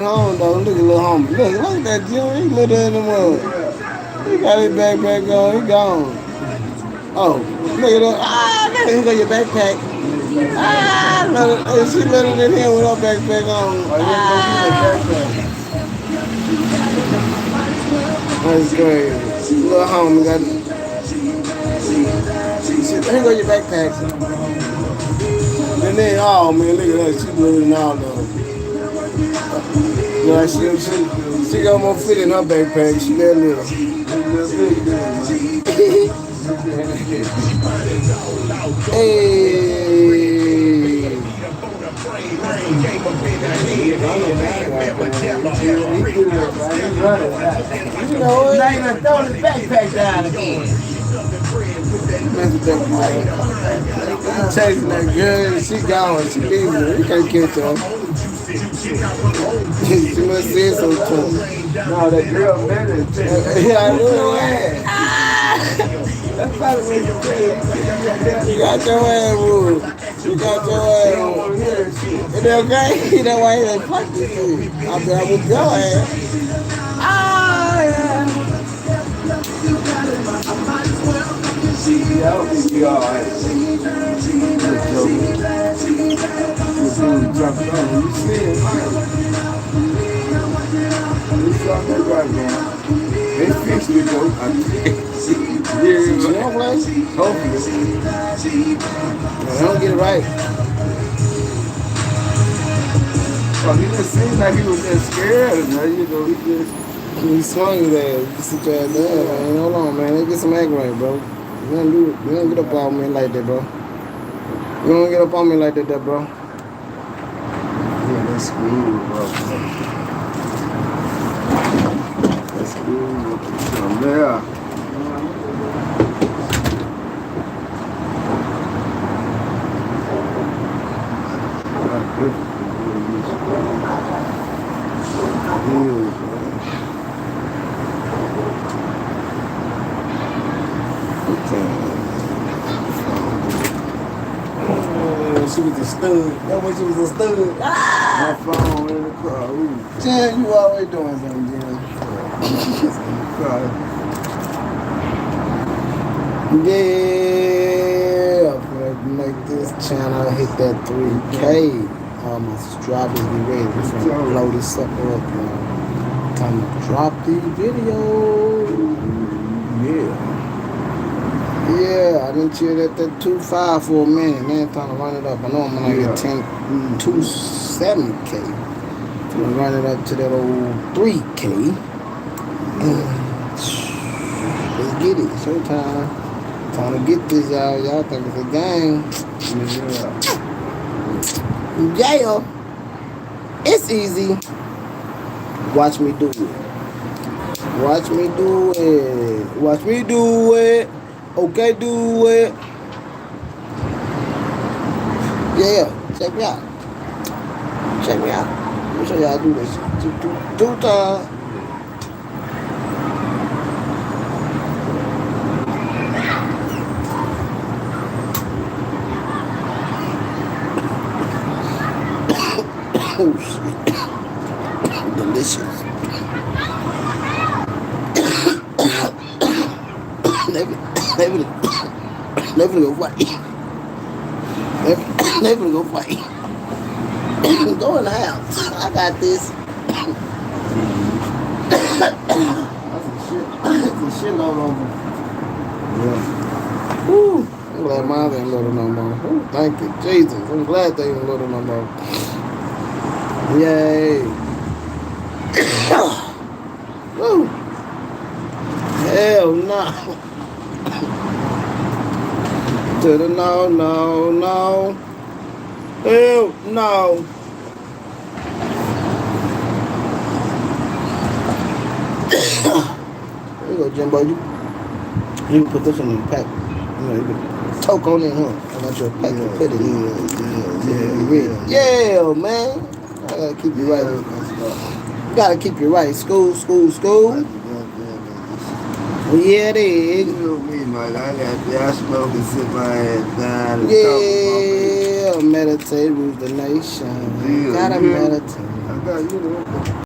home though. Look at little homie. Look at that Jim. He little in the mud. He got his backpack on. He gone. Oh, look at that. Ah, look, here go your backpack. Ah, look, she little than him with her backpack on. Ah, that's crazy. Little homie got. Here go your backpack. And then, oh man, look at that. She little than all of them. Yeah, she got more fit in her backpack. She that little. Hey. You know what? Now you're throwing his backpack down again. He chasing that girl. She gone. She leaving. You can't catch her. She must say something. No, that girl better. Yeah, I know that. That's probably what you said. You got your ass moved. You got your ass moved. Is that okay? That's why he done fucked you. I bet I would go ass. Ah, yeah. Yeah, I don't think you all right. Jumped on. You see it, man. You saw that right now. They fixed it though. Yeah, you don't play? Hopefully. They don't get it right. Oh, he just seemed like he was just scared. Now, you know, he swung his ass. You sit your ass down, man. Hold on, man. Let's get some act right, bro. You don't get up on me like that, bro. You don't get up on me like that, bro. Yeah, that's cool, bro. That's cool. Yeah. She was a stud. That when she was a stud. Ah! My phone in the car. Ooh. Jen, you always doing something, Jen. Yeah. I'm gonna make this channel hit that 3K. Almost drop this. Be ready. We're gonna blow this sucker up, man. Time to drop these videos. Yeah. Yeah, I didn't chill at that 2.5 for a minute. Man, trying to run it up. I know I'm gonna get 2.7K. Gonna run it up to that old 3K. Let's get it. Showtime. Time to get this, y'all. Y'all think it's a game? Yeah. It's easy. Watch me do it. Watch me do it. Watch me do it. Okay, do it. Yeah, check me out. Check me out. Let me show y'all do this. Two times. Oh, shit. Delicious. They finna go fight. They finna go fight. Go in the house. I got this. That's shit all over. Yeah. Woo. I'm glad mine ain't little no more. Ooh, thank you, Jesus. I'm glad they ain't little no more. Yay. Woo. Hell no. To the no. Hell no. There you go, Jimbo. You can put this in the pack. You know, you can toke on it, huh? I got your pack to put it in. Yeah, man. I gotta keep you right. You gotta keep you right. School. Yeah, it is. You know me, man. I smoke and sit my ass down and yeah, meditate, rule the nation. Yeah, Gotta meditate. I got you know.